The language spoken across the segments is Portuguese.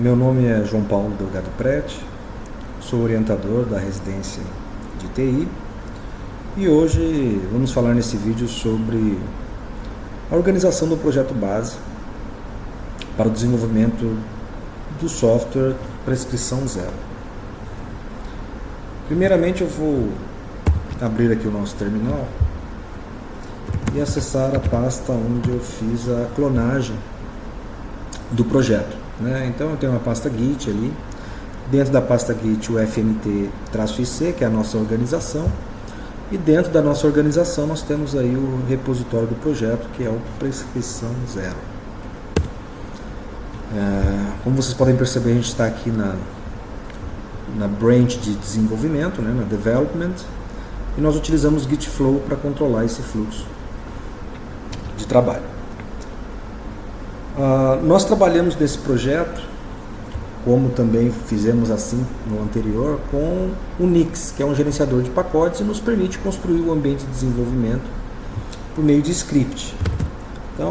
Meu nome é João Paulo Delgado Prete, sou orientador da residência de TI e hoje vamos falar nesse vídeo sobre a organização do projeto base para o desenvolvimento do software Prescrição Zero. Primeiramente eu vou abrir aqui o nosso terminal e acessar a pasta onde eu fiz a clonagem do projeto. Então eu tenho uma pasta Git ali, dentro da pasta Git o fmt-ic, que é a nossa organização, e dentro da nossa organização nós temos aí o repositório do projeto, que é o Prescrição Zero. Como vocês podem perceber, a gente está aqui na branch de desenvolvimento, na development, e nós utilizamos Git Flow para controlar esse fluxo de trabalho. Nós trabalhamos nesse projeto, como também fizemos assim no anterior, com o Nix, que é um gerenciador de pacotes e nos permite construir o ambiente de desenvolvimento por meio de script. Então,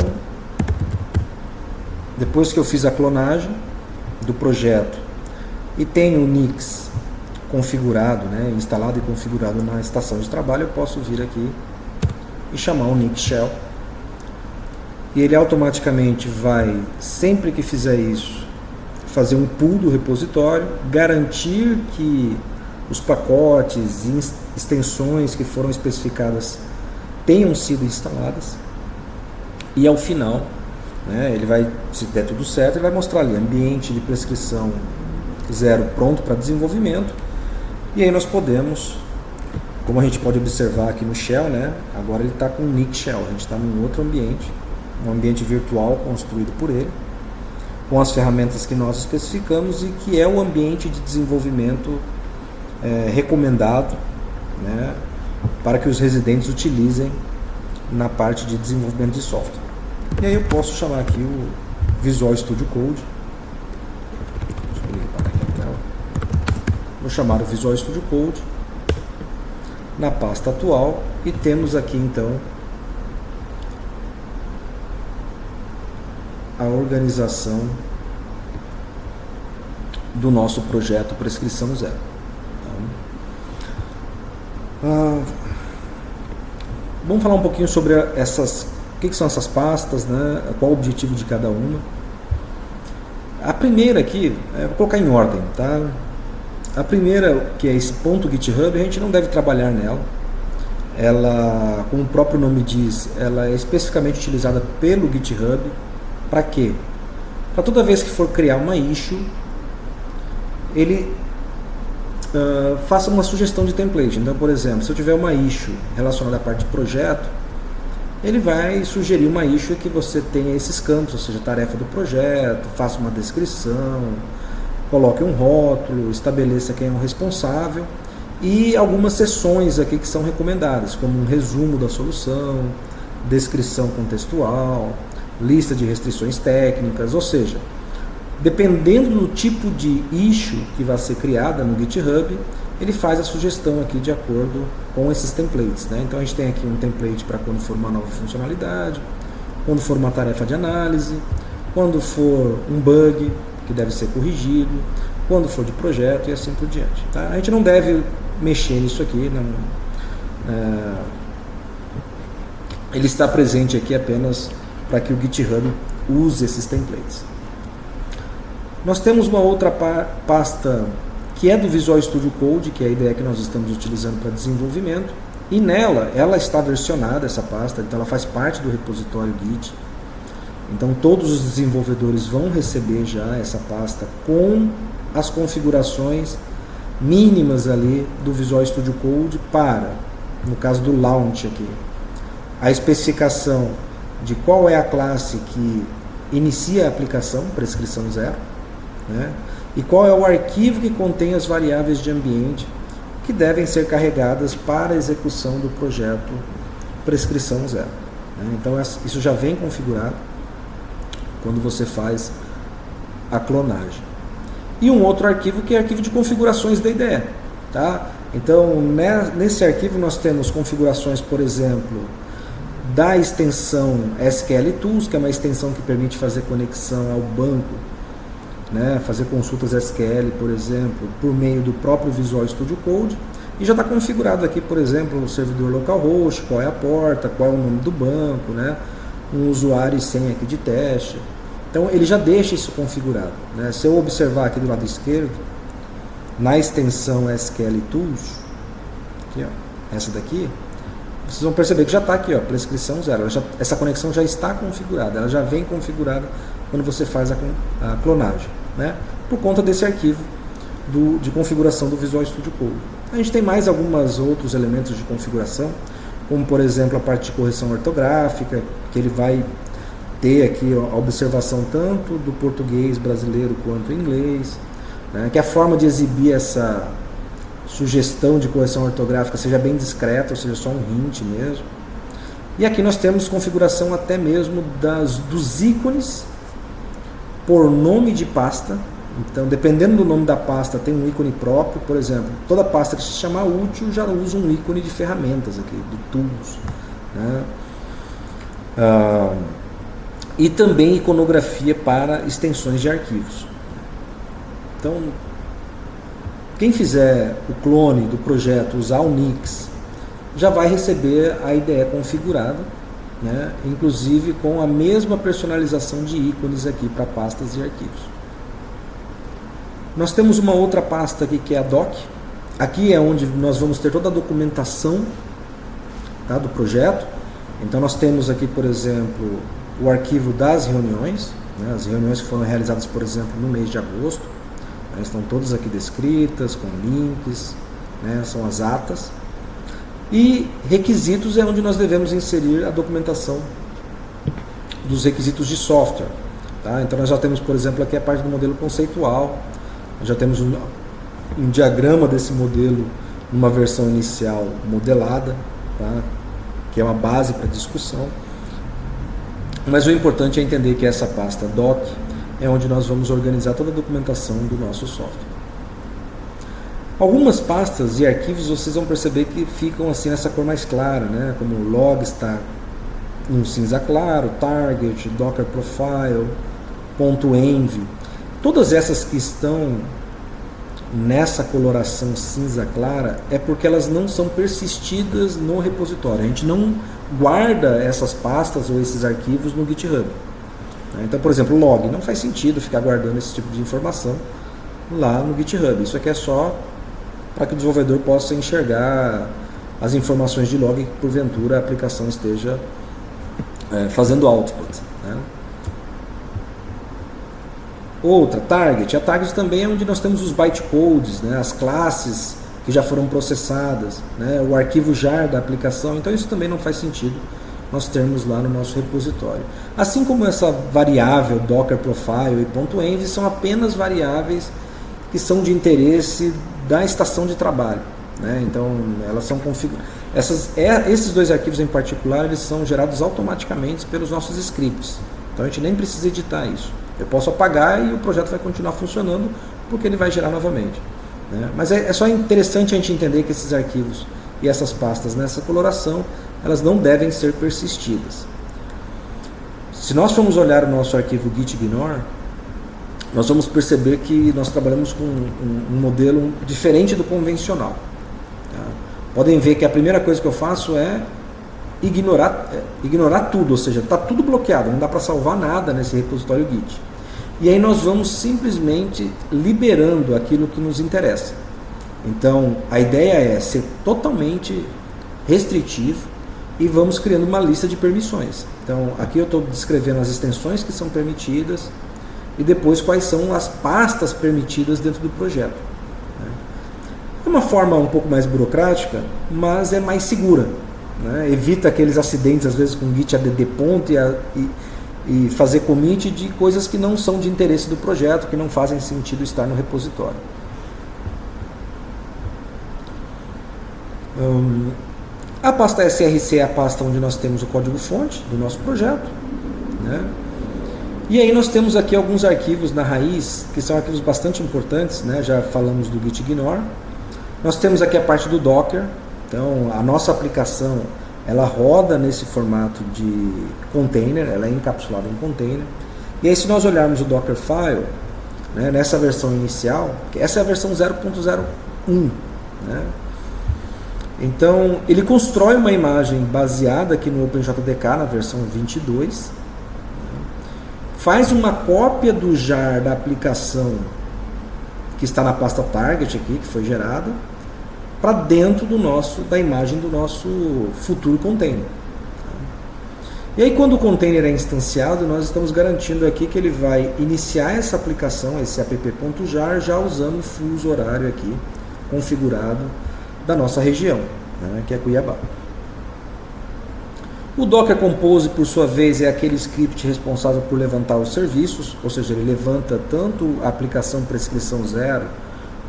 depois que eu fiz a clonagem do projeto e tenho o Nix configurado, instalado e configurado na estação de trabalho, eu posso vir aqui e chamar o Nix Shell. E ele automaticamente vai, sempre que fizer isso, fazer um pull do repositório, garantir que os pacotes e extensões que foram especificadas tenham sido instaladas. E ao final, ele vai, se der tudo certo, ele vai mostrar ali ambiente de prescrição zero pronto para desenvolvimento. E aí nós podemos, como a gente pode observar aqui no Shell, agora ele está com o Nix Shell, a gente está num outro ambiente, um ambiente virtual construído por ele, com as ferramentas que nós especificamos e que é o ambiente de desenvolvimento recomendado para que os residentes utilizem na parte de desenvolvimento de software. E aí eu posso chamar aqui o Visual Studio Code. Deixa eu limpar aqui a tela. Vou chamar o Visual Studio Code na pasta atual e temos aqui então a organização do nosso projeto Prescrição Zero. Vamos falar um pouquinho sobre o que são essas pastas, qual o objetivo de cada uma. A primeira aqui, vou colocar em ordem, tá? A primeira, que é esse ponto GitHub, a gente não deve trabalhar nela. Ela, como o próprio nome diz, ela é especificamente utilizada pelo GitHub. Para quê? Para toda vez que for criar uma issue, ele faça uma sugestão de template. Então, por exemplo, se eu tiver uma issue relacionada à parte de projeto, ele vai sugerir uma issue que você tenha esses campos, ou seja, tarefa do projeto, faça uma descrição, coloque um rótulo, estabeleça quem é o responsável e algumas seções aqui que são recomendadas, como um resumo da solução, descrição contextual, lista de restrições técnicas, ou seja, dependendo do tipo de issue que vai ser criada no GitHub, ele faz a sugestão aqui de acordo com esses templates. Então a gente tem aqui um template para quando for uma nova funcionalidade, quando for uma tarefa de análise, quando for um bug que deve ser corrigido, quando for de projeto e assim por diante. Tá? A gente não deve mexer nisso aqui, ele está presente aqui apenas para que o GitHub use esses templates. Nós temos uma outra pasta que é do Visual Studio Code, que é a ideia que nós estamos utilizando para desenvolvimento, e nela, ela está versionada, essa pasta, então ela faz parte do repositório Git. Então todos os desenvolvedores vão receber já essa pasta com as configurações mínimas ali do Visual Studio Code para, no caso do launch aqui, a especificação de qual é a classe que inicia a aplicação, prescrição zero, e qual é o arquivo que contém as variáveis de ambiente que devem ser carregadas para a execução do projeto prescrição zero. Então isso já vem configurado quando você faz a clonagem. E um outro arquivo que é arquivo de configurações da IDE. Então nesse arquivo nós temos configurações, por exemplo, da extensão SQL Tools, que é uma extensão que permite fazer conexão ao banco né, fazer consultas SQL, por exemplo, por meio do próprio Visual Studio Code, e já está configurado aqui, por exemplo, o servidor localhost, qual é a porta, qual é o nome do banco, né, um usuário e senha aqui de teste. Então ele já deixa isso configurado, né? Se eu observar aqui do lado esquerdo, na extensão SQL Tools, aqui, ó, essa daqui, vocês vão perceber que já está aqui, ó, prescrição 0. Essa conexão já está configurada, ela já vem configurada quando você faz a clonagem, né? Por conta desse arquivo de configuração do Visual Studio Code. A gente tem mais alguns outros elementos de configuração, como por exemplo a parte de correção ortográfica, que ele vai ter aqui a observação tanto do português brasileiro quanto inglês, né? Que a forma de exibir essa sugestão de correção ortográfica seja bem discreta, ou seja, só um hint mesmo. E aqui nós temos configuração até mesmo dos ícones por nome de pasta. Então, dependendo do nome da pasta, tem um ícone próprio. Por exemplo, toda pasta que se chamar útil já usa um ícone de ferramentas aqui, do Tools, né? E também iconografia para extensões de arquivos. Então, quem fizer o clone do projeto usar o Nix já vai receber a IDE configurada, né? Inclusive com a mesma personalização de ícones aqui para pastas e arquivos. Nós temos uma outra pasta aqui que é a doc. Aqui é onde nós vamos ter toda a documentação, tá, do projeto. Então nós temos aqui, por exemplo, o arquivo das reuniões, né, as reuniões que foram realizadas, por exemplo, no mês de agosto. Estão todas aqui descritas, com links, né, são as atas. E requisitos é onde nós devemos inserir a documentação dos requisitos de software. Tá? Então nós já temos, por exemplo, aqui a parte do modelo conceitual. Nós já temos um diagrama desse modelo numa versão inicial modelada, tá? Que é uma base para discussão. Mas o importante é entender que essa pasta doc é onde nós vamos organizar toda a documentação do nosso software. Algumas pastas e arquivos vocês vão perceber que ficam assim nessa cor mais clara, né? Como o log está em cinza claro, target, docker profile, .env. Todas essas que estão nessa coloração cinza clara é porque elas não são persistidas no repositório. A gente não guarda essas pastas ou esses arquivos no GitHub. Então, por exemplo, log, não faz sentido ficar guardando esse tipo de informação lá no GitHub. Isso aqui é só para que o desenvolvedor possa enxergar as informações de log que porventura a aplicação esteja fazendo output, né? Outra, target. A target também é onde nós temos os bytecodes, né? As classes que já foram processadas, né? O arquivo jar da aplicação. Então isso também não faz sentido nós termos lá no nosso repositório. Assim como essa variável docker profile e .env são apenas variáveis que são de interesse da estação de trabalho, né? Então elas são configuradas. Esses dois arquivos em particular, eles são gerados automaticamente pelos nossos scripts. Então a gente nem precisa editar isso. Eu posso apagar e o projeto vai continuar funcionando porque ele vai gerar novamente, né? Mas é só interessante a gente entender que esses arquivos e essas pastas nessa coloração, elas não devem ser persistidas. Se nós formos olhar o nosso arquivo gitignore, nós vamos perceber que nós trabalhamos com um modelo diferente do convencional. Tá? Podem ver que a primeira coisa que eu faço é ignorar tudo, ou seja, está tudo bloqueado, não dá para salvar nada nesse repositório Git. E aí nós vamos simplesmente liberando aquilo que nos interessa. Então a ideia é ser totalmente restritivo e vamos criando uma lista de permissões. Então aqui eu estou descrevendo as extensões que são permitidas e depois quais são as pastas permitidas dentro do projeto. É uma forma um pouco mais burocrática, mas é mais segura, né? Evita aqueles acidentes às vezes com git add ponto e fazer commit de coisas que não são de interesse do projeto, que não fazem sentido estar no repositório. A pasta src é a pasta onde nós temos o código-fonte do nosso projeto, né? E aí nós temos aqui alguns arquivos na raiz, que são arquivos bastante importantes, né? Já falamos do gitignore. Nós temos aqui a parte do Docker. Então a nossa aplicação, ela roda nesse formato de container, ela é encapsulada em container. E aí se nós olharmos o Dockerfile, né, nessa versão inicial, essa é a versão 0.01, né? Então ele constrói uma imagem baseada aqui no OpenJDK na versão 22, né? Faz uma cópia do jar da aplicação que está na pasta target aqui, que foi gerada, para dentro da imagem do nosso futuro container. E aí quando o container é instanciado, nós estamos garantindo aqui que ele vai iniciar essa aplicação, esse app.jar, já usando o fuso horário aqui, configurado da nossa região, né, que é Cuiabá. O Docker Compose, por sua vez, é aquele script responsável por levantar os serviços, ou seja, ele levanta tanto a aplicação prescrição zero,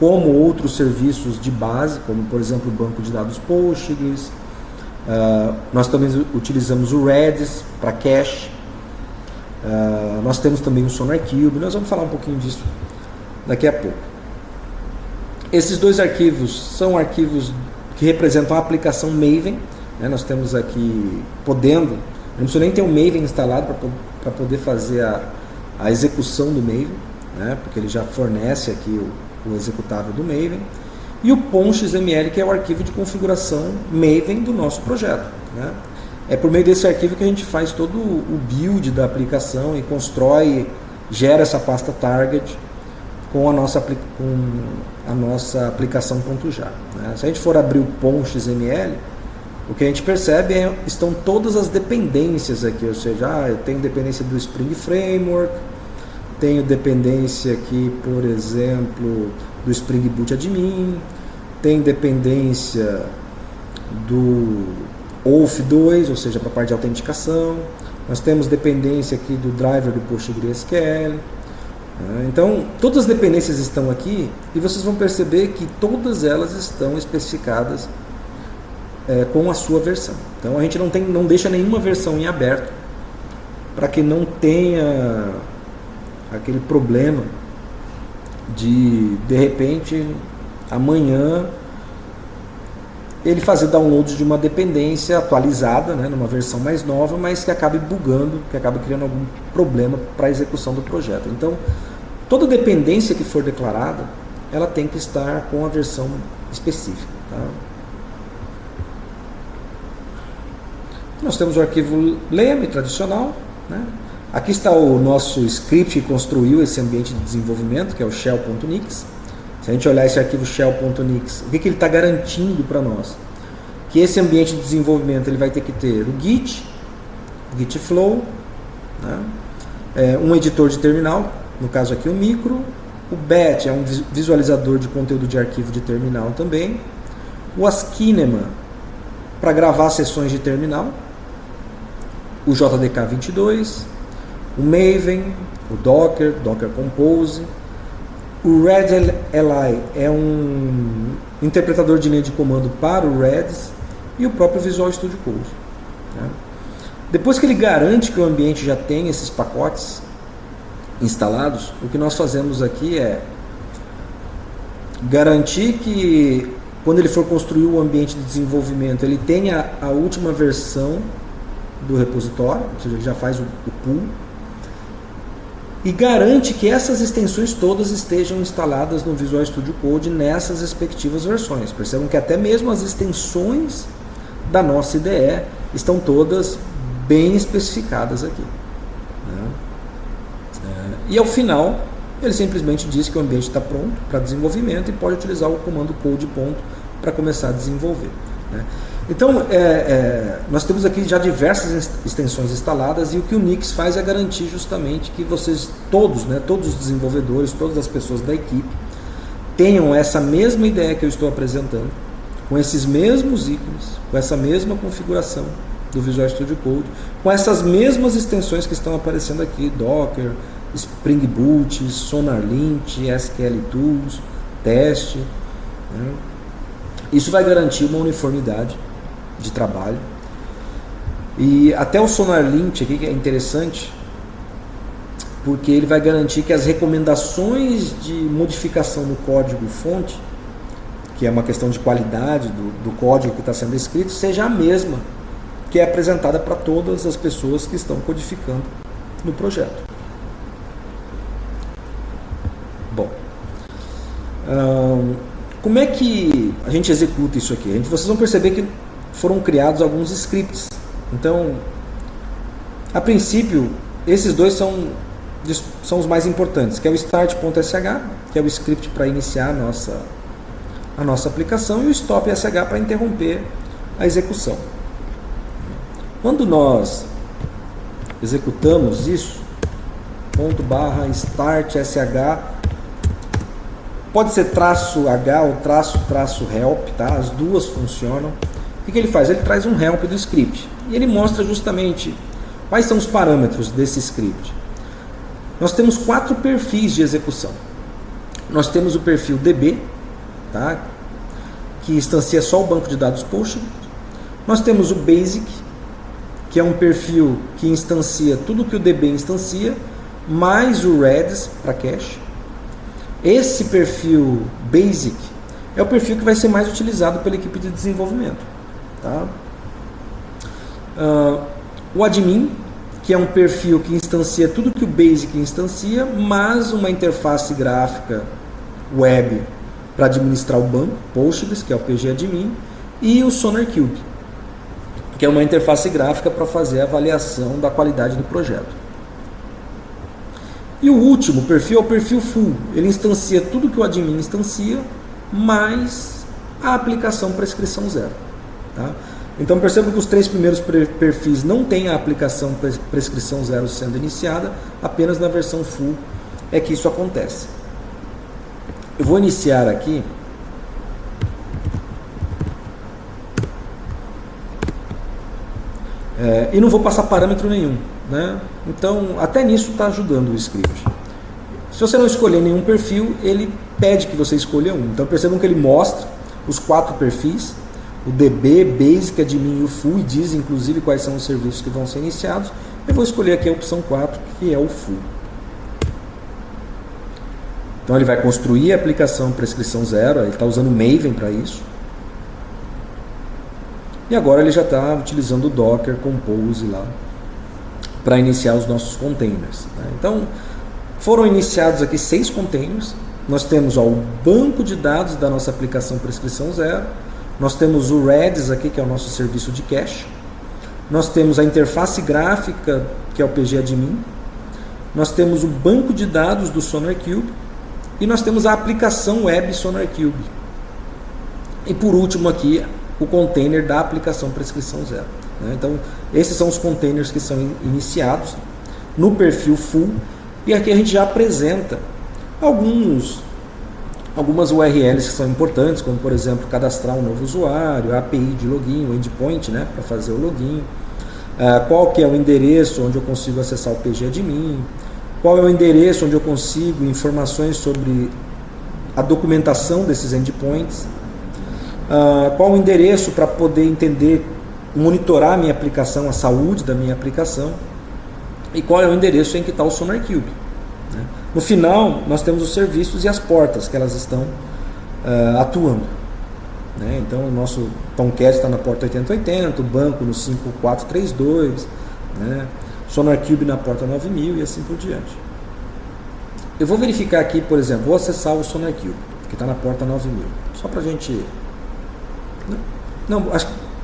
como outros serviços de base, como por exemplo o banco de dados Postgres. Nós também utilizamos o Redis para cache. Nós temos também o SonarQube. Nós vamos falar um pouquinho disso daqui a pouco. Esses dois arquivos são arquivos que representam a aplicação Maven, né? Nós temos aqui não precisa nem ter um Maven instalado para poder fazer a execução do Maven, né? Porque ele já fornece aqui o executável do Maven. E o POM.xml, que é o arquivo de configuração Maven do nosso projeto, né? É por meio desse arquivo que a gente faz todo o build da aplicação e gera essa pasta target com a nossa aplicação.jar, né? Se a gente for abrir o POM.xml, o que a gente percebe estão todas as dependências aqui, ou seja, eu tenho dependência do Spring Framework, tenho dependência aqui, por exemplo, do Spring Boot Admin, tem dependência do Auth2, ou seja, para a parte de autenticação. Nós temos dependência aqui do driver do PostgreSQL. Então, todas as dependências estão aqui e vocês vão perceber que todas elas estão especificadas com a sua versão. Então, a gente não deixa nenhuma versão em aberto para que não tenha aquele problema de repente, amanhã, ele fazer download de uma dependência atualizada, né, numa versão mais nova, mas que acabe bugando, que acabe criando algum problema para a execução do projeto. Então, toda dependência que for declarada, ela tem que estar com a versão específica. Tá? Nós temos o arquivo leme tradicional, né? Aqui está o nosso script que construiu esse ambiente de desenvolvimento, que é o shell.nix. Se a gente olhar esse arquivo shell.nix, o que ele está garantindo para nós? Que esse ambiente de desenvolvimento ele vai ter que ter o Git, o Git Flow, né? Um editor de terminal, no caso aqui o micro, o Bat é um visualizador de conteúdo de arquivo de terminal também, o Askinema para gravar sessões de terminal, o JDK22, o Maven, o Docker Compose, o RedLI é um interpretador de linha de comando para o Redis e o próprio Visual Studio Code, né? Depois que ele garante que o ambiente já tem esses pacotes instalados, o que nós fazemos aqui é garantir que quando ele for construir o ambiente de desenvolvimento, ele tenha a última versão do repositório, ou seja, ele já faz o pull, e garante que essas extensões todas estejam instaladas no Visual Studio Code nessas respectivas versões. Percebam que até mesmo as extensões da nossa IDE estão todas bem especificadas aqui, né? E ao final, ele simplesmente diz que o ambiente está pronto para desenvolvimento e pode utilizar o comando code ponto para começar a desenvolver, né? Então, nós temos aqui já diversas extensões instaladas e o que o Nix faz é garantir justamente que vocês todos, né, todos os desenvolvedores, todas as pessoas da equipe tenham essa mesma ideia que eu estou apresentando, com esses mesmos ícones, com essa mesma configuração do Visual Studio Code, com essas mesmas extensões que estão aparecendo aqui, Docker, Spring Boot, SonarLint, SQL Tools, teste, né? Isso vai garantir uma uniformidade de trabalho. E até o SonarLint aqui, que é interessante, porque ele vai garantir que as recomendações de modificação no código fonte, que é uma questão de qualidade do código que está sendo escrito, seja a mesma que é apresentada para todas as pessoas que estão codificando no projeto. Como é que a gente executa isso aqui? Vocês vão perceber que foram criados alguns scripts. Então, a princípio, esses dois são os mais importantes, que é o start.sh, que é o script para iniciar a nossa aplicação, e o stop.sh para interromper a execução. Quando nós executamos isso, ./start.sh, pode ser -h ou --help, tá? As duas funcionam. O que ele faz? Ele traz um help do script e ele mostra justamente quais são os parâmetros desse script. Nós temos 4 perfis de execução. Nós temos o perfil DB, tá? Que instancia só o banco de dados Postgres. Nós temos o Basic, que é um perfil que instancia tudo que o DB instancia, mais o Redis para cache. Esse perfil Basic é o perfil que vai ser mais utilizado pela equipe de desenvolvimento. Tá? O Admin, que é um perfil que instancia tudo que o Basic instancia, mais uma interface gráfica web para administrar o banco, Postgres, que é o PGAdmin, e o SonarQube, que é uma interface gráfica para fazer a avaliação da qualidade do projeto. E o último perfil é o perfil Full. Ele instancia tudo que o admin instancia, mais a aplicação prescrição zero. Tá? Então percebam que os 3 primeiros perfis não têm a aplicação prescrição zero sendo iniciada, apenas na versão Full é que isso acontece. Eu vou iniciar aqui. E não vou passar parâmetro nenhum, né? Então até nisso está ajudando o script. Se você não escolher nenhum perfil, ele pede que você escolha um. Então percebam que ele mostra os 4 perfis, o DB, Basic, Admin e o Full, e diz inclusive quais são os serviços que vão ser iniciados. Eu vou escolher aqui a opção 4, que é o Full. Então ele vai construir a aplicação prescrição zero, ele está usando o Maven para isso. E agora ele já está utilizando o Docker Compose lá para iniciar os nossos containers. Né? Então foram iniciados aqui 6 containers. Nós temos o banco de dados da nossa aplicação prescrição zero. Nós temos o Redis aqui, que é o nosso serviço de cache. Nós temos a interface gráfica, que é o PGAdmin. Nós temos o banco de dados do SonarQube. E nós temos a aplicação web SonarQube. E por último aqui, o container da aplicação prescrição zero. Né? Então, esses são os containers que são iniciados no perfil Full. E aqui a gente já apresenta algumas URLs que são importantes, como por exemplo, cadastrar um novo usuário, a API de login, o endpoint, né, para fazer o login, qual que é o endereço onde eu consigo acessar o PGAdmin, qual é o endereço onde eu consigo informações sobre a documentação desses endpoints, qual o endereço para poder entender, monitorar a minha aplicação, a saúde da minha aplicação, e qual é o endereço em que está o SonarQube. Né? No final, nós temos os serviços e as portas que elas estão atuando. Né? Então, o nosso Tomcat está na porta 8080, o banco no 5432, né? SonarQube na porta 9000 e assim por diante. Eu vou verificar aqui, por exemplo, vou acessar o SonarQube, que está na porta 9000, só para a gente...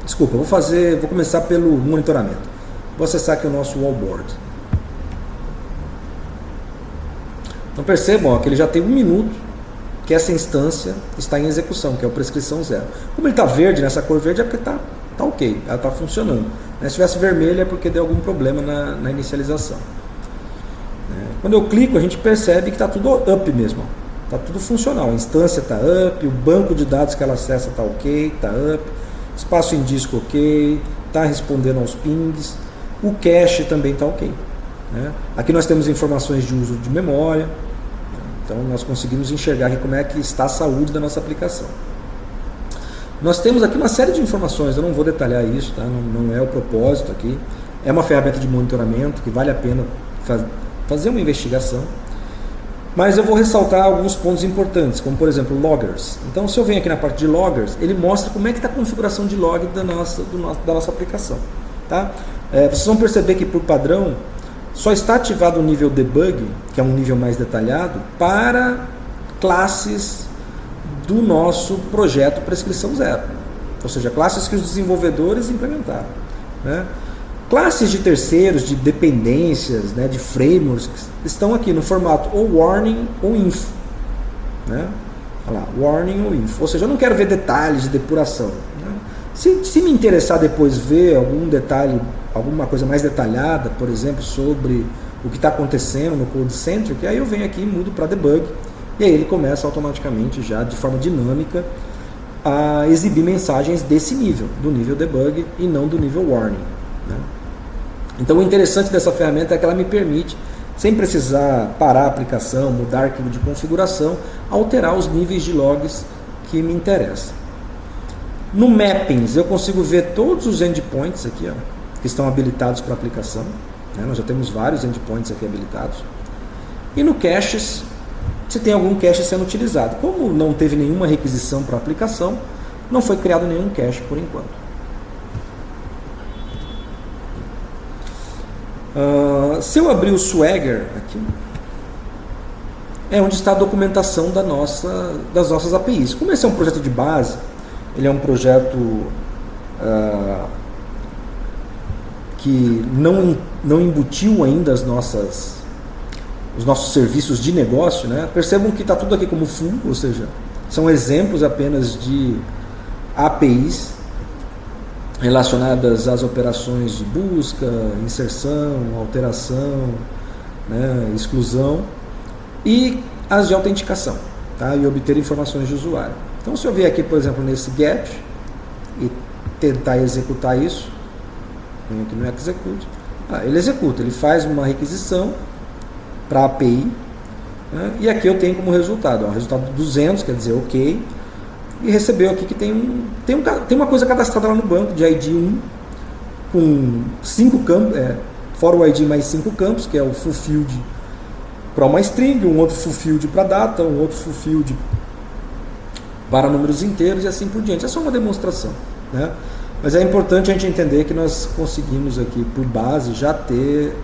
Desculpa, vou começar pelo monitoramento. Vou acessar aqui o nosso wallboard. Então percebam que ele já tem 1 minuto que essa instância está em execução, que é o prescrição zero. Como ele está verde, nessa cor verde, é porque está ok, ela está funcionando. Se tivesse vermelho é porque deu algum problema na inicialização. Quando eu clico, a gente percebe que está tudo up mesmo. Está tudo funcional, a instância está up, o banco de dados que ela acessa está ok, está up, espaço em disco ok, está respondendo aos pings, o cache também está ok. Né? Aqui nós temos informações de uso de memória, então nós conseguimos enxergar aqui como é que está a saúde da nossa aplicação. Nós temos aqui uma série de informações, eu não vou detalhar isso, tá? Não é o propósito aqui, é uma ferramenta de monitoramento que vale a pena fazer uma investigação. Mas eu vou ressaltar alguns pontos importantes, como por exemplo loggers. Então se eu venho aqui na parte de loggers, ele mostra como é que está a configuração de log da nossa aplicação. Tá? Vocês vão perceber que por padrão só está ativado o nível debug, que é um nível mais detalhado, para classes do nosso projeto Prescrição Zero, ou seja, classes que os desenvolvedores implementaram, né? Classes de terceiros, de dependências, né, de frameworks, estão aqui no formato ou warning ou info, né? Olha lá, warning ou info, ou seja, eu não quero ver detalhes de depuração, né? Se me interessar depois ver algum detalhe, alguma coisa mais detalhada, por exemplo, sobre o que está acontecendo no Code Centric, aí eu venho aqui e mudo para debug, e aí ele começa automaticamente já de forma dinâmica a exibir mensagens desse nível, do nível debug e não do nível warning, né? Então o interessante dessa ferramenta é que ela me permite, sem precisar parar a aplicação, mudar arquivo de configuração, alterar os níveis de logs que me interessam. No Mappings eu consigo ver todos os endpoints aqui, ó, que estão habilitados para a aplicação, né? Nós já temos vários endpoints aqui habilitados. E no Caches, se tem algum cache sendo utilizado. Como não teve nenhuma requisição para a aplicação, não foi criado nenhum cache por enquanto. Se eu abrir o Swagger aqui, é onde está a documentação das nossas APIs. Como esse é um projeto de base, ele é um projeto que não embutiu ainda os nossos serviços de negócio, né? Percebam que está tudo aqui como full, ou seja, são exemplos apenas de APIs relacionadas às operações de busca, inserção, alteração, né, exclusão e as de autenticação, tá? E obter informações de usuário. Então, se eu vier aqui, por exemplo, nesse get e tentar executar isso, venho aqui no execute, ele executa, ele faz uma requisição para a API, né, e aqui eu tenho como resultado, ó, resultado 200, quer dizer, ok, e recebeu aqui que tem uma coisa cadastrada lá no banco de ID 1 com 5 campos, fora o ID mais 5 campos, que é o fulfilled para uma string, um outro fulfilled para data, um outro fulfilled para números inteiros e assim por diante. É só uma demonstração, né? Mas é importante a gente entender que nós conseguimos aqui por base já ter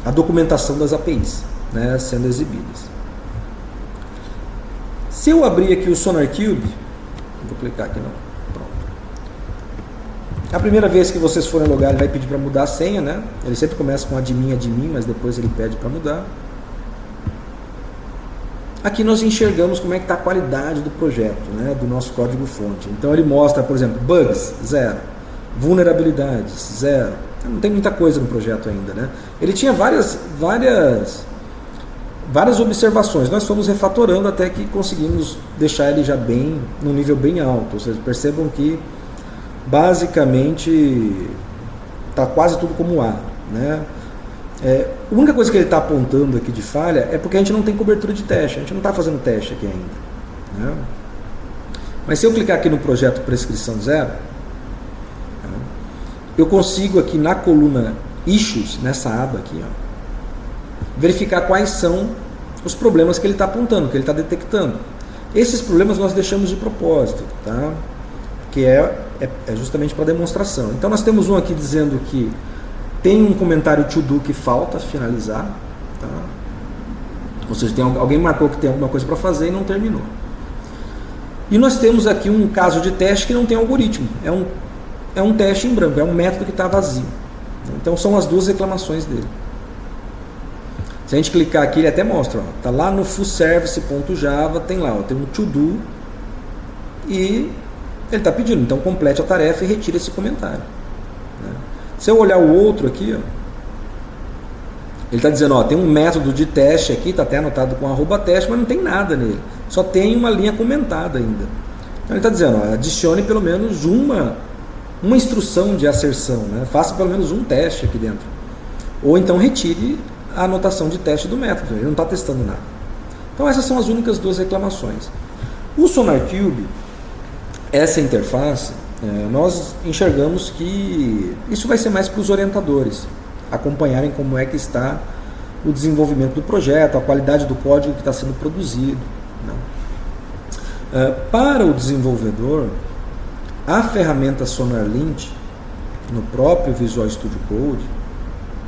a documentação das APIs, né, sendo exibidas. Se eu abrir aqui o SonarQube, vou clicar aqui não, pronto. A primeira vez que vocês forem logar, ele vai pedir para mudar a senha, né? Ele sempre começa com admin, mas depois ele pede para mudar. Aqui nós enxergamos como é que está a qualidade do projeto, né, do nosso código-fonte. Então ele mostra, por exemplo, bugs, 0, vulnerabilidades, 0. Não tem muita coisa no projeto ainda, né? Ele tinha várias observações. Nós fomos refatorando até que conseguimos deixar ele já bem, num nível bem alto. Ou seja, percebam que basicamente está quase tudo como A, né? A única coisa que ele está apontando aqui de falha é porque a gente não tem cobertura de teste, a gente não está fazendo teste aqui ainda, né? Mas se eu clicar aqui no projeto Prescrição Zero, eu consigo aqui na coluna Issues, nessa aba aqui, ó, verificar quais são os problemas que ele está apontando, que ele está detectando. Esses problemas nós deixamos de propósito, tá? Que é justamente para demonstração. Então nós temos um aqui dizendo que tem um comentário to do que falta finalizar, tá? Ou seja, alguém marcou que tem alguma coisa para fazer e não terminou. E nós temos aqui um caso de teste que não tem algoritmo, é um teste em branco, é um método que está vazio. Então são as duas reclamações dele. Se a gente clicar aqui, ele até mostra, está lá no fullservice.java, tem lá, ó, tem um to do e ele está pedindo, então complete a tarefa e retire esse comentário, né? Se eu olhar o outro aqui, ó, ele está dizendo, ó, tem um método de teste aqui, está até anotado com @teste, mas não tem nada nele, só tem uma linha comentada ainda. Então ele está dizendo, ó, adicione pelo menos uma instrução de asserção, né? Faça pelo menos um teste aqui dentro, ou então retire a anotação de teste do método, ele não está testando nada. Então essas são as únicas duas reclamações. O SonarQube, essa interface, nós enxergamos que isso vai ser mais para os orientadores acompanharem como é que está o desenvolvimento do projeto, a qualidade do código que está sendo produzido, né? Para o desenvolvedor, a ferramenta SonarLint no próprio Visual Studio Code,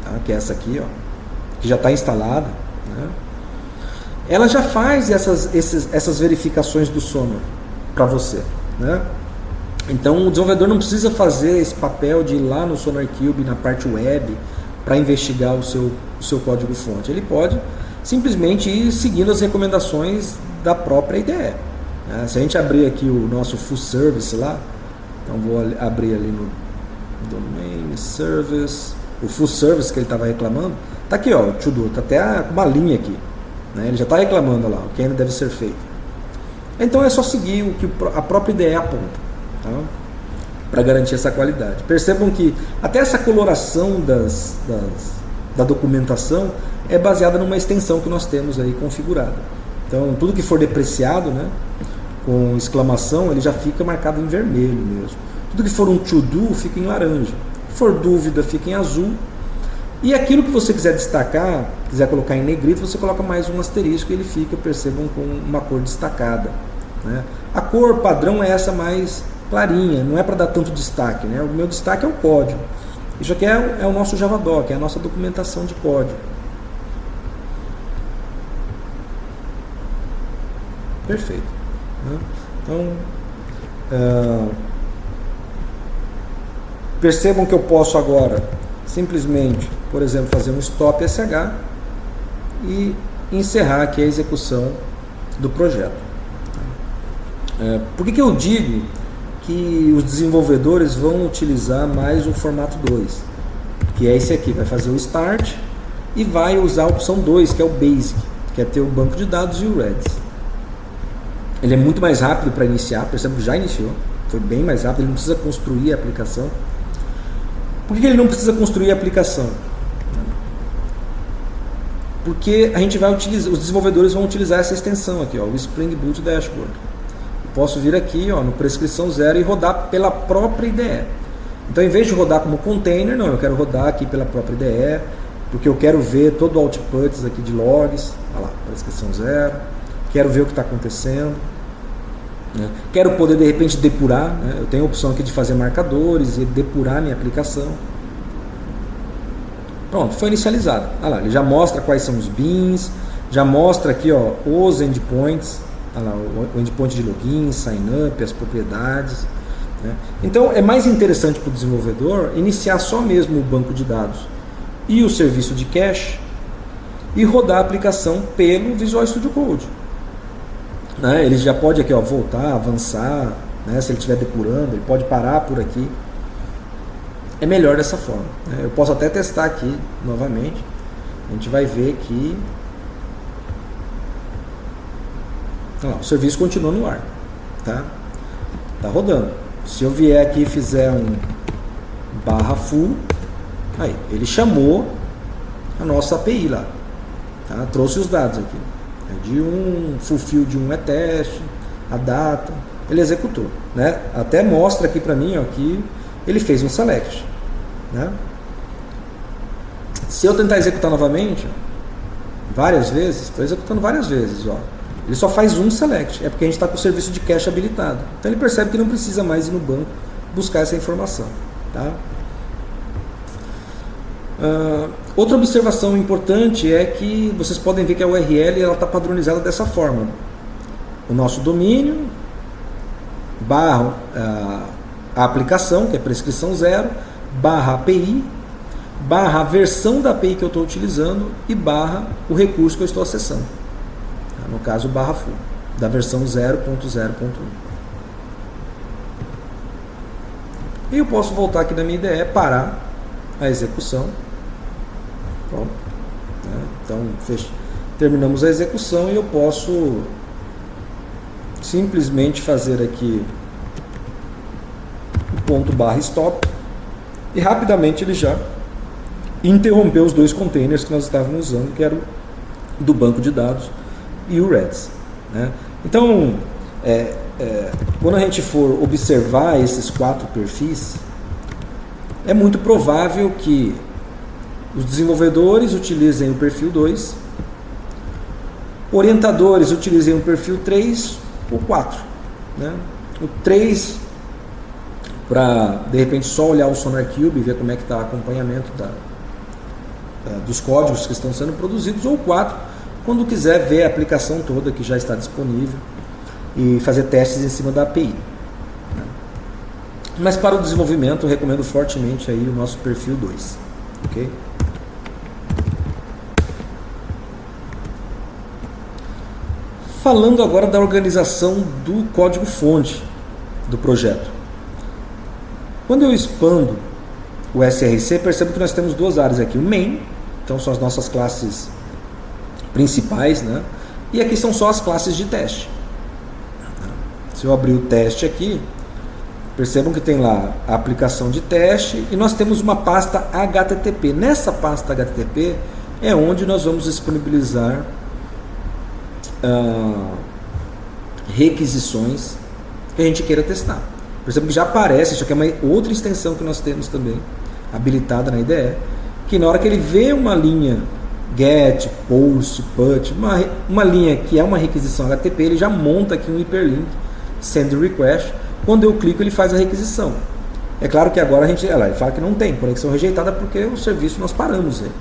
tá, que é essa aqui, ó, que já está instalada, né, ela já faz essas verificações do sonar para você, né? Então o desenvolvedor não precisa fazer esse papel de ir lá no SonarQube, na parte web, para investigar o seu código-fonte. Ele pode simplesmente ir seguindo as recomendações da própria IDE. Se a gente abrir aqui o nosso full service lá, então vou abrir ali no domain service, o full service que ele estava reclamando, tá aqui, ó, o to-do, tá até uma linha aqui, né? Ele já está reclamando lá, o que ainda deve ser feito. Então é só seguir o que a própria IDE aponta, tá? Para garantir essa qualidade. Percebam que até essa coloração da documentação é baseada numa extensão que nós temos aí configurada. Então tudo que for depreciado, né, com exclamação, ele já fica marcado em vermelho mesmo. Tudo que for um to-do fica em laranja. Se for dúvida, fica em azul. E aquilo que você quiser destacar, quiser colocar em negrito, você coloca mais um asterisco e ele fica, percebam, com uma cor destacada, né? A cor padrão é essa mais clarinha, não é para dar tanto destaque, né? O meu destaque é o código. Isso aqui é o nosso Javadoc, é a nossa documentação de código. Perfeito, né? Então, percebam que eu posso agora simplesmente, por exemplo, fazer um stop SH e encerrar aqui a execução do projeto. Por que eu digo que os desenvolvedores vão utilizar mais o formato 2? Que é esse aqui, vai fazer o start e vai usar a opção 2, que é o basic, que é ter o banco de dados e o Redis. Ele é muito mais rápido para iniciar, percebe que já iniciou, foi bem mais rápido, ele não precisa construir a aplicação. Por que ele não precisa construir a aplicação? Porque a gente vai utilizar, os desenvolvedores vão utilizar essa extensão aqui, ó, o Spring Boot Dashboard. Eu posso vir aqui, ó, no prescrição 0 e rodar pela própria IDE. Então, em vez de rodar como container, não, eu quero rodar aqui pela própria IDE, porque eu quero ver todo o outputs aqui de logs, olha lá, prescrição 0, quero ver o que está acontecendo, né? Quero poder de repente depurar, né? Eu tenho a opção aqui de fazer marcadores e depurar minha aplicação. Pronto, foi inicializado. Olha lá, ele já mostra quais são os beans, já mostra aqui, ó, os endpoints, olha lá, o endpoint de login, sign up, as propriedades, né? Então é mais interessante para o desenvolvedor iniciar só mesmo o banco de dados e o serviço de cache e rodar a aplicação pelo Visual Studio Code. Né? Ele já pode aqui, ó, voltar, avançar, né? Se ele estiver depurando, ele pode parar por aqui. É melhor dessa forma, né? Eu posso até testar aqui novamente. A gente vai ver que olha lá, o serviço continua no ar, tá? Tá rodando. Se eu vier aqui e fizer um /full, aí ele chamou a nossa API lá, tá? Trouxe os dados aqui. De um fulfill de um é teste, a data, ele executou, né? Até mostra aqui para mim, ó, que ele fez um select, né? Se eu tentar executar novamente, ó, várias vezes, estou executando várias vezes, ó, ele só faz um select, é porque a gente está com o serviço de cache habilitado, então ele percebe que não precisa mais ir no banco buscar essa informação, tá? Outra observação importante é que vocês podem ver que a URL está padronizada dessa forma. O nosso domínio, barra a aplicação, que é prescrição 0, barra API, barra a versão da API que eu estou utilizando e barra o recurso que eu estou acessando. No caso, barra full, da versão 0.0.1. E eu posso voltar aqui na minha IDE, parar a execução. Pronto, né? Então terminamos a execução e eu posso simplesmente fazer aqui o ponto /stop e rapidamente ele já interrompeu os dois containers que nós estávamos usando, que era o do banco de dados e o Redis, né? Então quando a gente for observar esses 4 perfis, é muito provável que os desenvolvedores utilizem o perfil 2, orientadores utilizem o perfil 3 ou 4, né? O 3 para de repente só olhar o SonarQube e ver como é que está o acompanhamento dos códigos que estão sendo produzidos, ou o 4 quando quiser ver a aplicação toda que já está disponível e fazer testes em cima da API. Mas para o desenvolvimento, eu recomendo fortemente aí o nosso perfil 2. Ok? Falando agora da organização do código-fonte do projeto. Quando eu expando o SRC, percebo que nós temos duas áreas aqui. O main, então são as nossas classes principais, né? E aqui são só as classes de teste. Se eu abrir o teste aqui, percebam que tem lá a aplicação de teste e nós temos uma pasta HTTP. Nessa pasta HTTP é onde nós vamos disponibilizar requisições que a gente queira testar. Percebam que já aparece, isso aqui é uma outra extensão que nós temos também habilitada na IDE, que na hora que ele vê uma linha get, post, put, uma linha que é uma requisição HTTP, ele já monta aqui um hyperlink, send request. Quando eu clico, ele faz a requisição. É claro que agora ele fala que não tem conexão rejeitada porque o serviço nós paramos ele.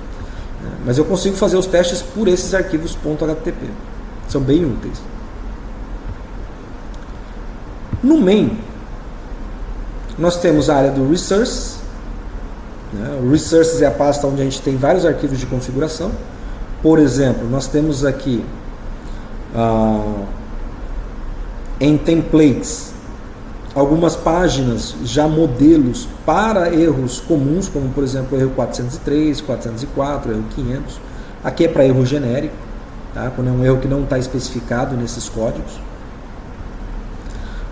Mas eu consigo fazer os testes por esses arquivos .http. São bem úteis. No main, nós temos a área do resources. O resources é a pasta onde a gente tem vários arquivos de configuração. Por exemplo, nós temos aqui em templates algumas páginas já modelos para erros comuns, como por exemplo o erro 403, 404, erro 500. Aqui é para erro genérico, tá? Quando é um erro que não está especificado nesses códigos.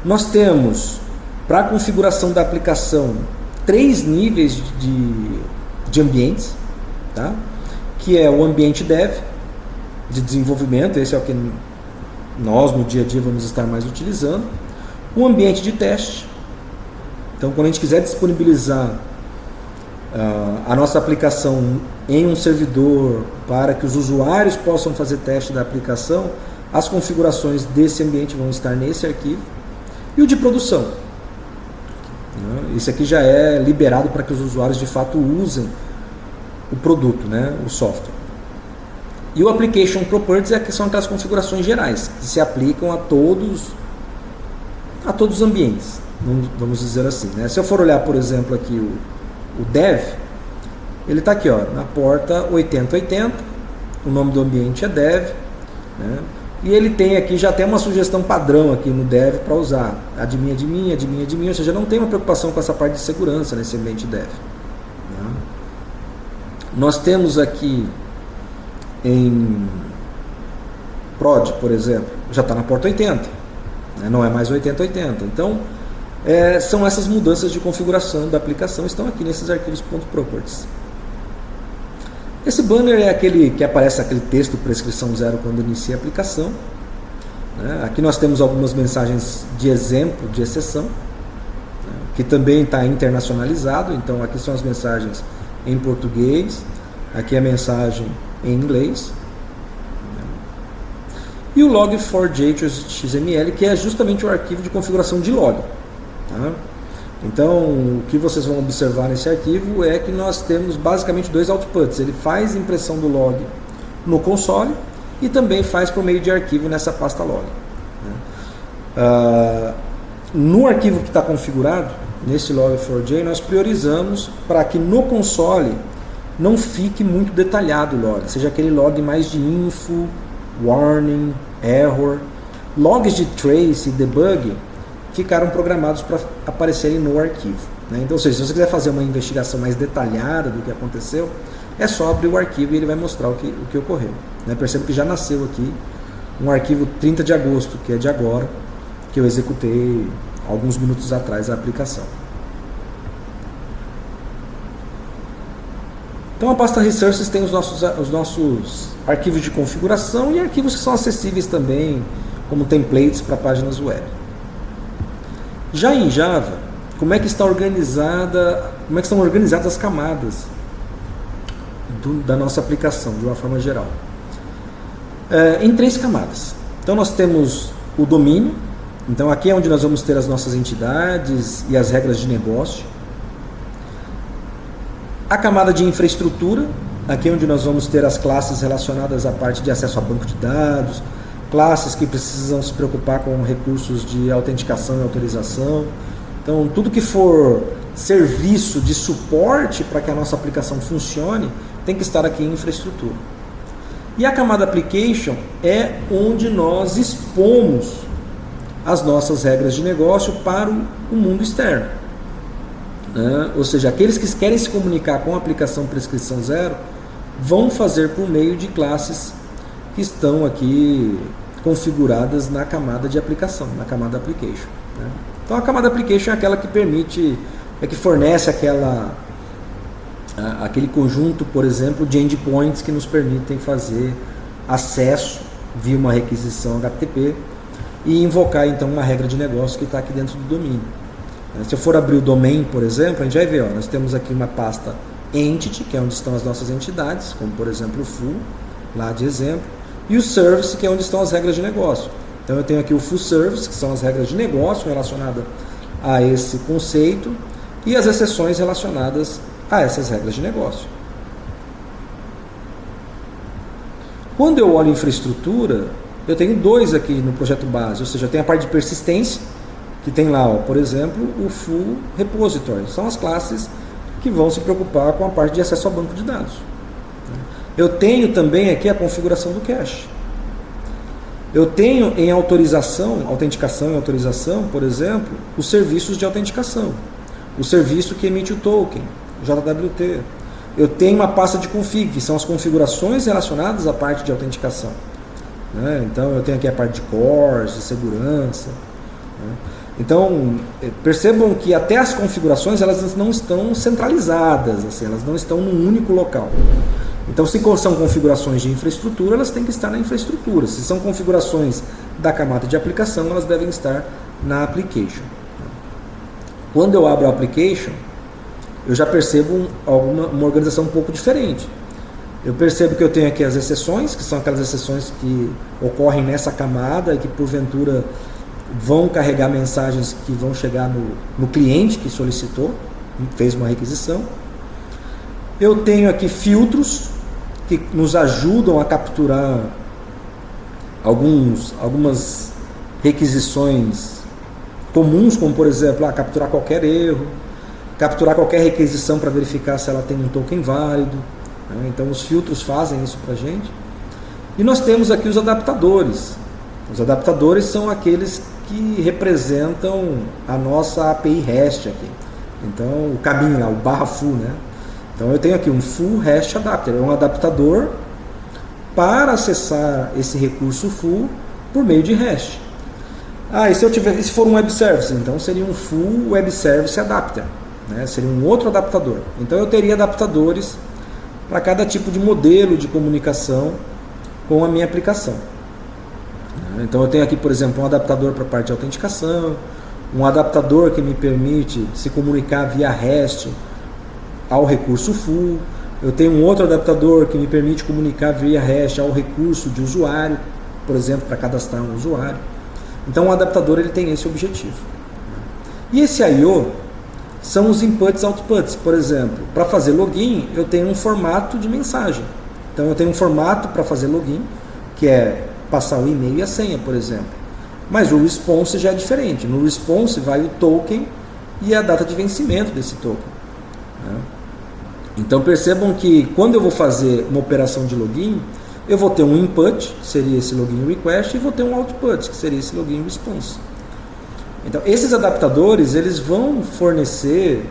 Nós temos para a configuração da aplicação 3 níveis de ambientes, tá? Que é o ambiente dev, de desenvolvimento, esse é o que nós no dia a dia vamos estar mais utilizando. O ambiente de teste, então quando a gente quiser disponibilizar a nossa aplicação em um servidor para que os usuários possam fazer teste da aplicação, as configurações desse ambiente vão estar nesse arquivo. E o de produção, esse aqui já é liberado para que os usuários de fato usem o produto, o software. E o Application Properties são aquelas configurações gerais que se aplicam a todos os ambientes, vamos dizer assim. Se eu for olhar, por exemplo, aqui o dev, ele está aqui na porta 8080, o nome do ambiente é dev, e ele tem aqui, já tem uma sugestão padrão aqui no dev para usar admin, admin, admin, admin, ou seja, não tem uma preocupação com essa parte de segurança nesse ambiente dev. Nós temos aqui em prod, por exemplo, já está na porta 80. Não é mais 8080. Então, são essas mudanças de configuração da aplicação, estão aqui nesses arquivos .properties. Esse banner é aquele que aparece aquele texto prescrição 0 quando inicia a aplicação. Aqui nós temos algumas mensagens de exemplo, de exceção, que também está internacionalizado. Então, aqui são as mensagens em português, aqui a mensagem em inglês. E o log4j.xml, que é justamente o arquivo de configuração de log. Tá? Então, o que vocês vão observar nesse arquivo é que nós temos basicamente 2 outputs. Ele faz impressão do log no console e também faz por meio de arquivo nessa pasta log. No arquivo que está configurado, nesse log4j, nós priorizamos para que no console não fique muito detalhado o log, seja aquele log mais de info, warning, error. Logs de trace e debug ficaram programados para aparecerem no arquivo. Então, ou seja, se você quiser fazer uma investigação mais detalhada do que aconteceu, é só abrir o arquivo e ele vai mostrar o que ocorreu. Percebo que já nasceu aqui um arquivo 30 de agosto, que é de agora, que eu executei alguns minutos atrás a aplicação. Então a pasta Resources tem os nossos arquivos de configuração e arquivos que são acessíveis também, como templates para páginas web. Já em Java, como é que estão organizadas as camadas da nossa aplicação, de uma forma geral? Em 3 camadas. Então nós temos o domínio, então aqui é onde nós vamos ter as nossas entidades e as regras de negócio. A camada de infraestrutura, Aqui é onde nós vamos ter as classes relacionadas à parte de acesso a banco de dados, classes que precisam se preocupar com recursos de autenticação e autorização. Então, tudo que for serviço de suporte para que a nossa aplicação funcione, tem que estar aqui em infraestrutura. E a camada Application é onde nós expomos as nossas regras de negócio para o mundo externo. Ou seja, aqueles que querem se comunicar com a aplicação Prescrição Zero vão fazer por meio de classes que estão aqui configuradas na camada de aplicação, na camada Application. Então a camada Application é aquela que permite, que fornece aquele conjunto, por exemplo, de endpoints que nos permitem fazer acesso via uma requisição HTTP e invocar então uma regra de negócio que está aqui dentro do domínio. Se eu for abrir o domain, por exemplo, a gente vai ver, nós temos aqui uma pasta Entity, que é onde estão as nossas entidades, como por exemplo o Full, lá de exemplo, e o Service, que é onde estão as regras de negócio. Então eu tenho aqui o Full Service, que são as regras de negócio relacionadas a esse conceito, e as exceções relacionadas a essas regras de negócio. Quando eu olho infraestrutura, eu tenho dois aqui no projeto base, ou seja, eu tenho a parte de persistência, que tem lá, por exemplo, o Full Repository. São as classes que vão se preocupar com a parte de acesso ao banco de dados. Eu tenho também aqui a configuração do cache. Eu tenho em autenticação e autorização, por exemplo, os serviços de autenticação. O serviço que emite o token, JWT. Eu tenho uma pasta de config, que são as configurações relacionadas à parte de autenticação. Então eu tenho aqui a parte de cores, de segurança. Então percebam que até as configurações elas não estão centralizadas, assim, elas não estão num único local. Então se são configurações de infraestrutura, elas têm que estar na infraestrutura. Se são configurações da camada de aplicação, elas devem estar na application. Quando eu abro a application, eu já percebo uma organização um pouco diferente. Eu percebo que eu tenho aqui as exceções, que são aquelas exceções que ocorrem nessa camada e que porventura vão carregar mensagens que vão chegar no cliente que solicitou, fez uma requisição. Eu tenho aqui filtros que nos ajudam a capturar algumas requisições comuns, como por exemplo, capturar qualquer erro, capturar qualquer requisição para verificar se ela tem um token válido. Então os filtros fazem isso para a gente. E nós temos aqui os adaptadores. Os adaptadores são aqueles que representam a nossa API REST aqui. Então o caminho lá, o /full, Então eu tenho aqui um Full REST Adapter, é um adaptador para acessar esse recurso full por meio de REST. E se for um Web Service, então seria um Full Web Service Adapter, seria um outro adaptador. Então eu teria adaptadores para cada tipo de modelo de comunicação com a minha aplicação. Então eu tenho aqui, por exemplo, um adaptador para a parte de autenticação, um adaptador que me permite se comunicar via REST ao recurso full. Eu tenho um outro adaptador que me permite comunicar via REST ao recurso de usuário, por exemplo, para cadastrar um usuário. Então o adaptador ele tem esse objetivo. E esse I/O são os inputs e outputs. Por exemplo, para fazer login eu tenho um formato de mensagem. Então eu tenho um formato para fazer login, que é passar o e-mail e a senha, por exemplo. Mas o response já é diferente. No response vai o token e a data de vencimento desse token. Então percebam que quando eu vou fazer uma operação de login, eu vou ter um input, que seria esse login request, e vou ter um output, que seria esse login response. Então esses adaptadores eles vão fornecer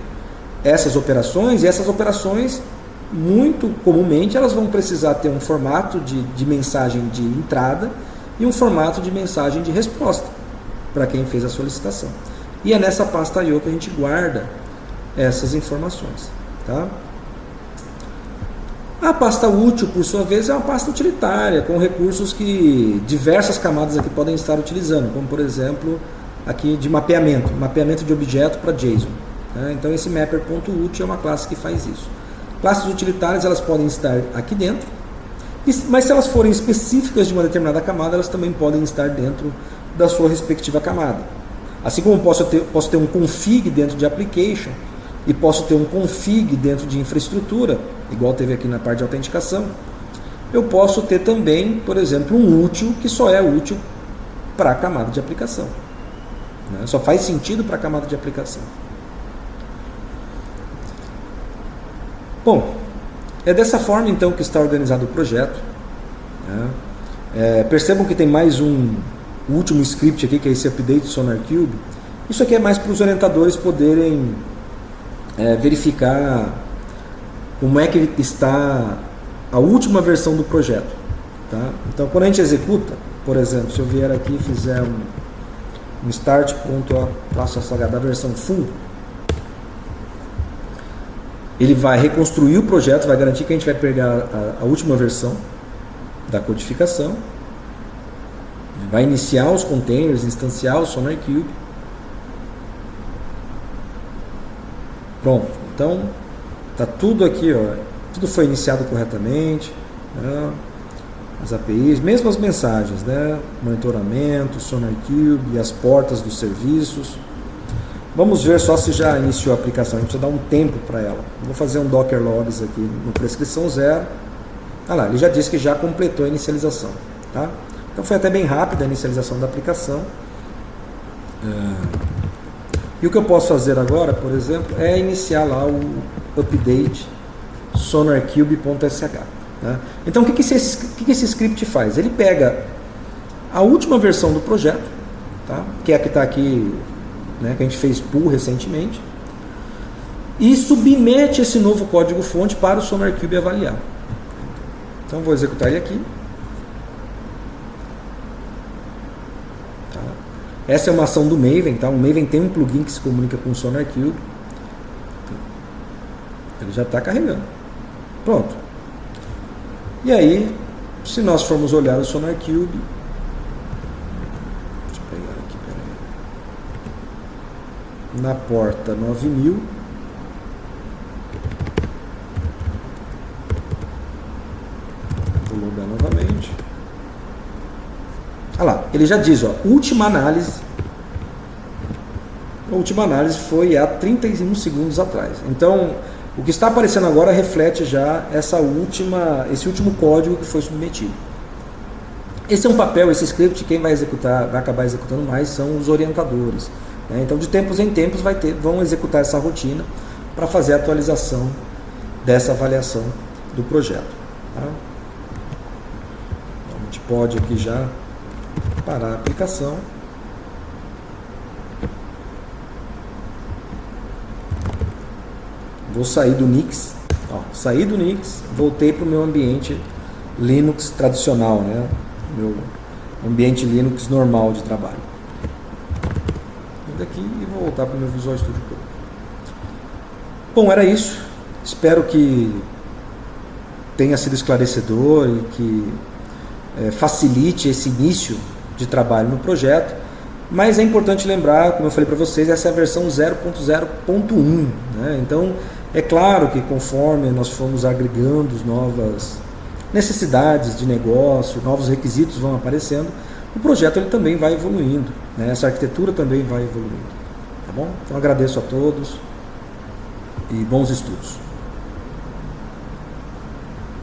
essas operações, e essas operações muito comumente elas vão precisar ter um formato de mensagem de entrada e um formato de mensagem de resposta para quem fez a solicitação. E é nessa pasta I/O que a gente guarda essas informações. A pasta útil, por sua vez, é uma pasta utilitária, com recursos que diversas camadas aqui podem estar utilizando, como por exemplo, aqui de mapeamento de objeto para JSON. Então esse mapper.util é uma classe que faz isso. Classes utilitárias elas podem estar aqui dentro, mas se elas forem específicas de uma determinada camada, elas também podem estar dentro da sua respectiva camada. Assim como posso ter um config dentro de application, e posso ter um config dentro de infraestrutura, igual teve aqui na parte de autenticação. Eu posso ter também, por exemplo, um útil que só é útil para a camada de aplicação, né? Só faz sentido para a camada de aplicação. Bom, é dessa forma então que está organizado o projeto, né? Percebam que tem mais o último script aqui, que é esse update SonarQube. Isso aqui é mais para os orientadores poderem verificar como é que está a última versão do projeto, tá? Então, quando a gente executa, por exemplo, se eu vier aqui e fizer um start.sh da versão full, ele vai reconstruir o projeto, vai garantir que a gente vai pegar a última versão da codificação, vai iniciar os containers, instanciar o SonarQube. Pronto, então tá tudo aqui, ó, tudo foi iniciado corretamente, né? As APIs, mesmo as mensagens, né? Monitoramento, SonarQube e as portas dos serviços. Vamos ver só se já iniciou a aplicação, a gente precisa dar um tempo para ela. Vou fazer um Docker Logs aqui no prescrição 0. Ah lá, ele já disse que já completou a inicialização, tá? Então foi até bem rápida a inicialização da aplicação. E o que eu posso fazer agora, por exemplo, é iniciar lá o update sonarqube.sh. Né? Então o que esse script faz? Ele pega a última versão do projeto, tá? Que é a que está aqui, né, que a gente fez pull recentemente, e submete esse novo código-fonte para o SonarQube avaliar. Então vou executar ele aqui. Tá? Essa é uma ação do Maven, tá? O Maven tem um plugin que se comunica com o SonarQube. Ele já está carregando. Pronto. E aí, se nós formos olhar o SonarQube, deixa eu pegar aqui, peraí. Na porta 9000, vou logar novamente. Olha lá, ele já diz, ó, última análise. A última análise foi há 31 segundos atrás. Então, o que está aparecendo agora reflete já esse último código que foi submetido. Esse é um papel, esse script, quem vai acabar executando mais são os orientadores, né? Então, de tempos em tempos vão executar essa rotina para fazer a atualização dessa avaliação do projeto. Tá? Então, a gente pode aqui já parar a aplicação. Vou sair do Nix, saí do Nix, voltei para o meu ambiente Linux tradicional, né? Meu ambiente Linux normal de trabalho. Vou daqui e vou voltar para o meu Visual Studio Code. Bom, era isso. Espero que tenha sido esclarecedor e que facilite esse início de trabalho no projeto. Mas é importante lembrar, como eu falei para vocês, essa é a versão 0.0.1, né? Então, é claro que conforme nós formos agregando novas necessidades de negócio, novos requisitos vão aparecendo, o projeto ele também vai evoluindo, né? Essa arquitetura também vai evoluindo. Tá bom? Então agradeço a todos e bons estudos.